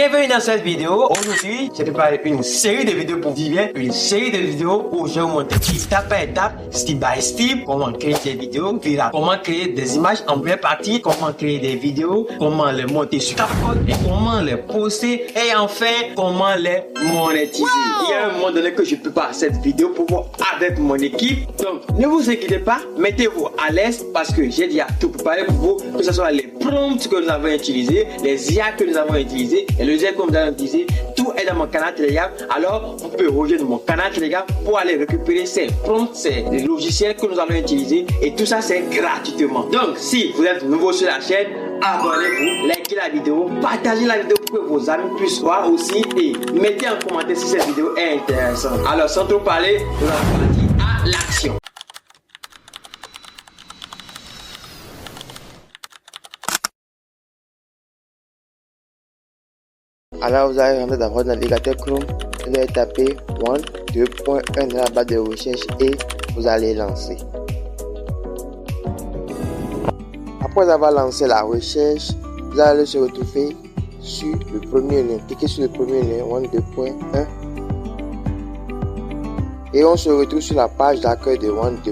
Bienvenue dans cette vidéo. Aujourd'hui, j'ai préparé une série de vidéos pour Vivien, une série de vidéos où je vais vous montrer étape par étape, step by step, comment créer des vidéos, comment créer des images en première partie, comment créer des vidéos, comment les monter sur CapCut et comment les poster et enfin comment les monétiser. Il y a un moment donné que je prépare cette vidéo pour vous avec mon équipe. Donc, ne vous inquiétez pas, mettez-vous à l'aise parce que j'ai déjà tout préparé pour vous, que ce soit les prompts que nous avons utilisés, les IA que nous avons utilisés et le logiciel que nous avons utilisé. Tout est dans mon canal Telegram. Alors, vous pouvez rejoindre mon canal Telegram pour aller récupérer ces prompts, ces logiciels que nous allons utiliser et tout ça c'est gratuitement. Donc, si vous êtes nouveau sur la chaîne, abonnez-vous, likez la vidéo, partagez la vidéo pour que vos amis puissent voir aussi et mettez en commentaire si cette vidéo est intéressante. Alors, sans trop parler, nous allons partir à l'action. Alors vous allez rentrer d'abord dans le navigateur Chrome, vous allez taper One 2.1 dans la barre de recherche et vous allez lancer. Après avoir lancé la recherche, vous allez se retrouver sur le premier lien. Cliquez sur le premier lien One 2.1 et on se retrouve sur la page d'accueil de One 2.1.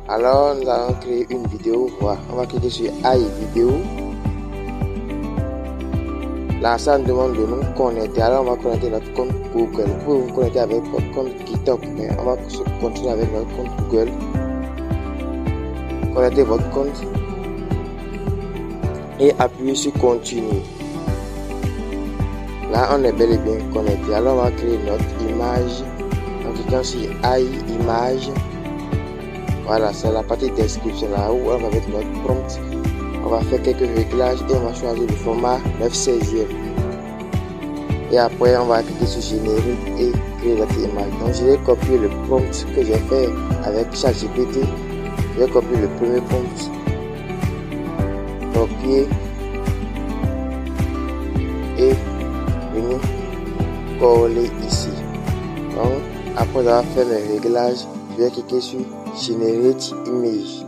Alors nous allons créer une vidéo. Voilà. On va cliquer sur AI vidéo. Là, ça nous demande de nous connecter. Alors, on va connecter notre compte Google. Vous pouvez vous connecter avec votre compte GitHub, mais on va continuer avec notre compte Google. Connectez votre compte et appuyez sur Continuer. Là, on est bel et bien connecté. Alors, on va créer notre image en cliquant sur AI image. Voilà, c'est la partie description là où on va mettre notre prompt. On va faire quelques réglages et on va choisir le format 9/16e. Et après, on va cliquer sur générer et créer notre image. Donc, je vais copier le prompt que j'ai fait avec ChatGPT. Je vais copier le premier prompt. Copier et venir coller ici. Donc, après avoir fait mes réglages, je vais cliquer sur Generate Image.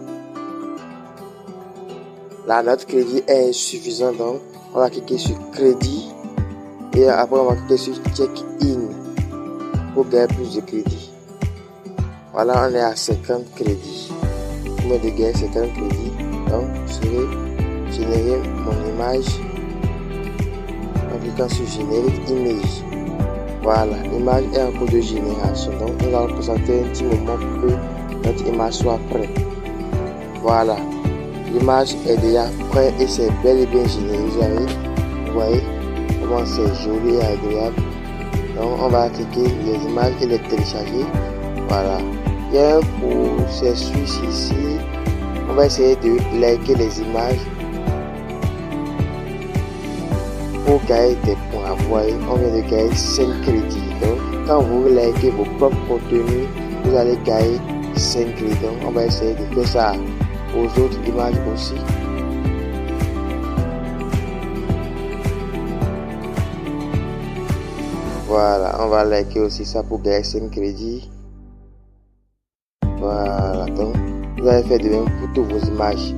Là, notre crédit est insuffisant, donc on va cliquer sur crédit et après on va cliquer sur check-in pour gagner plus de crédit. Voilà, on est à 50 crédits. Pour me gagner 50 crédits, donc je vais générer mon image en cliquant sur Generate Image. Voilà, l'image est en cours de génération, donc nous allons patienter un petit moment pour que notre image soit prête. Voilà. L'image est déjà prête et c'est bel et bien généré. Vous voyez comment c'est joli et agréable. Donc on va cliquer les images et les télécharger. Voilà. Il y a un processus ici. On va essayer de liker les images pour gagner des points. Vous voyez, on vient de gagner 5 crédits. Donc quand vous likez vos propres contenus, vous allez gagner 5 crédits. Donc on va essayer de faire ça aux autres images aussi. Voilà, on va liker aussi ça pour gagner 5 crédits. Voilà, donc vous allez faire de même pour toutes vos images.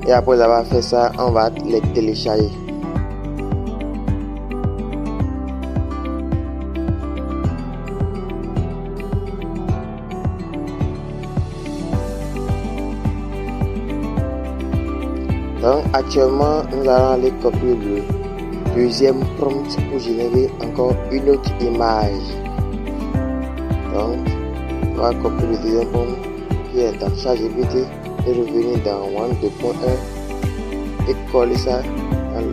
Et après avoir fait ça, on va les télécharger. Donc actuellement, nous allons aller copier le deuxième prompt pour générer encore une autre image. Donc, on va copier le deuxième prompt qui est dans ChatGPT et revenir dans One 2.1 et coller ça dans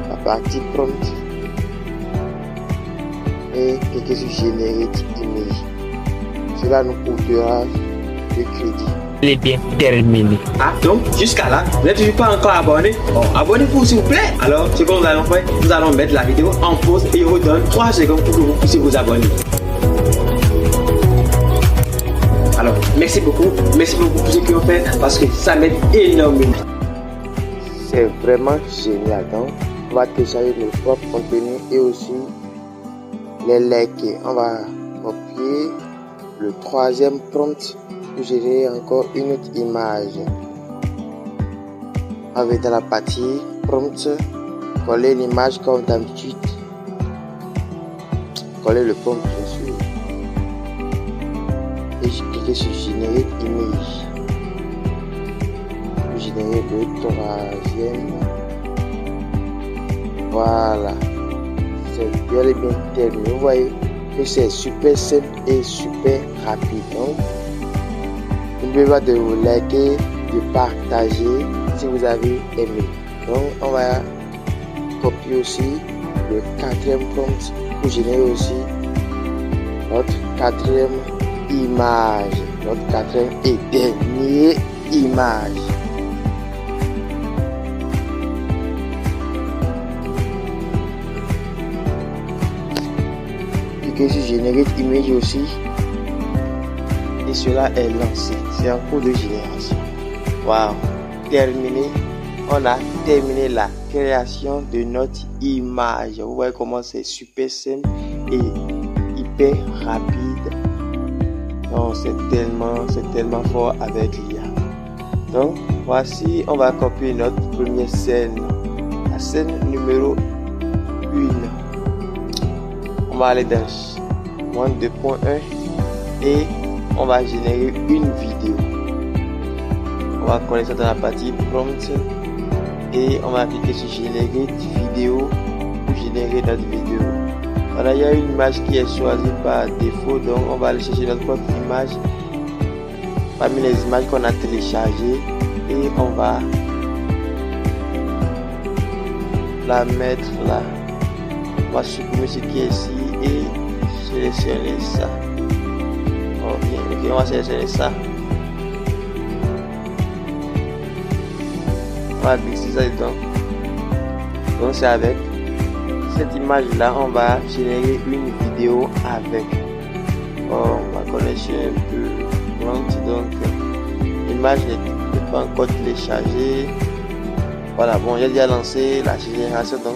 la partie prompt et cliquer sur générer image. Cela nous coûtera de crédit. Il est bien terminé. Ah, donc jusqu'à là, vous n'êtes toujours pas encore abonné? Bon, abonnez-vous s'il vous plaît. Alors, ce que nous allons faire, nous allons mettre la vidéo en pause et on vous donne 3 secondes pour que vous puissiez vous abonner. Alors, merci beaucoup pour ce que vous faites parce que ça m'aide énormément. C'est vraiment génial. Donc, on va télécharger nos propres contenus et aussi les liker. On va copier le troisième prompt pour générer encore une autre image. On va dans la partie prompt, coller l'image comme d'habitude. Coller le prompt bien sûr. Et je clique sur générer image. Générer le troisième. Voilà. C'est bien et bien terminé. Vous voyez que c'est super simple et super rapide. Donc, n'oubliez pas de vous liker, de partager si vous avez aimé. Donc, on va copier aussi le quatrième prompt pour générer aussi notre quatrième image. Notre quatrième et dernière image. Cliquez sur générer image aussi. Et cela est lancé. C'est en cours de génération. Waouh! Terminé. On a terminé la création de notre image. Vous voyez comment c'est super simple et hyper rapide. Non, c'est tellement fort avec l'IA. Donc, voici, on va copier notre première scène. La scène numéro 1. On va aller dans moins 2.1 et on va générer une vidéo. On va coller ça dans la partie prompt et on va cliquer sur générer vidéo pour générer notre vidéo. Voilà, il y a une image qui est choisie par défaut, donc on va aller chercher notre propre image parmi les images qu'on a téléchargées et on va la mettre là. On va supprimer ce qui est ici et sélectionner ça. Ok, on va sélectionner ça. On va glisser ça dedans. Donc c'est avec cette image là, on va générer une vidéo avec. On va connaître un peu lente, donc l'image n'est pas encore téléchargée. Voilà, bon, j'ai déjà lancé la génération. Donc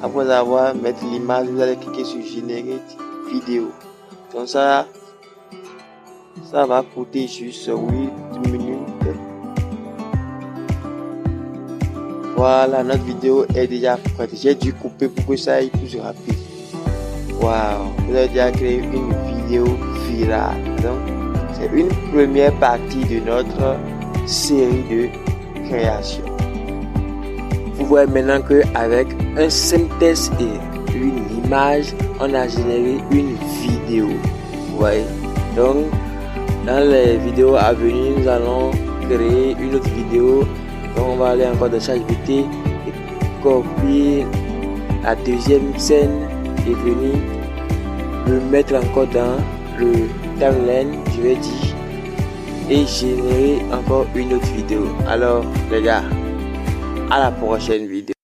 après avoir mettre l'image, vous allez cliquer sur générer vidéo. Donc ça va coûter juste 8 minutes. Voilà, notre vidéo est déjà prête. J'ai dû couper pour que ça aille plus rapide. Waouh, vous avez déjà créé une vidéo virale. Donc, c'est une première partie de notre série de création. Vous voyez maintenant qu'avec un simple test et une image, on a généré une vidéo. Vous voyez. Donc, dans les vidéos à venir, nous allons créer une autre vidéo. Donc, on va aller encore dans ChatGPT et copier la deuxième scène et venir le mettre encore dans le timeline, je vais dire, et générer encore une autre vidéo. Alors, les gars, à la prochaine vidéo.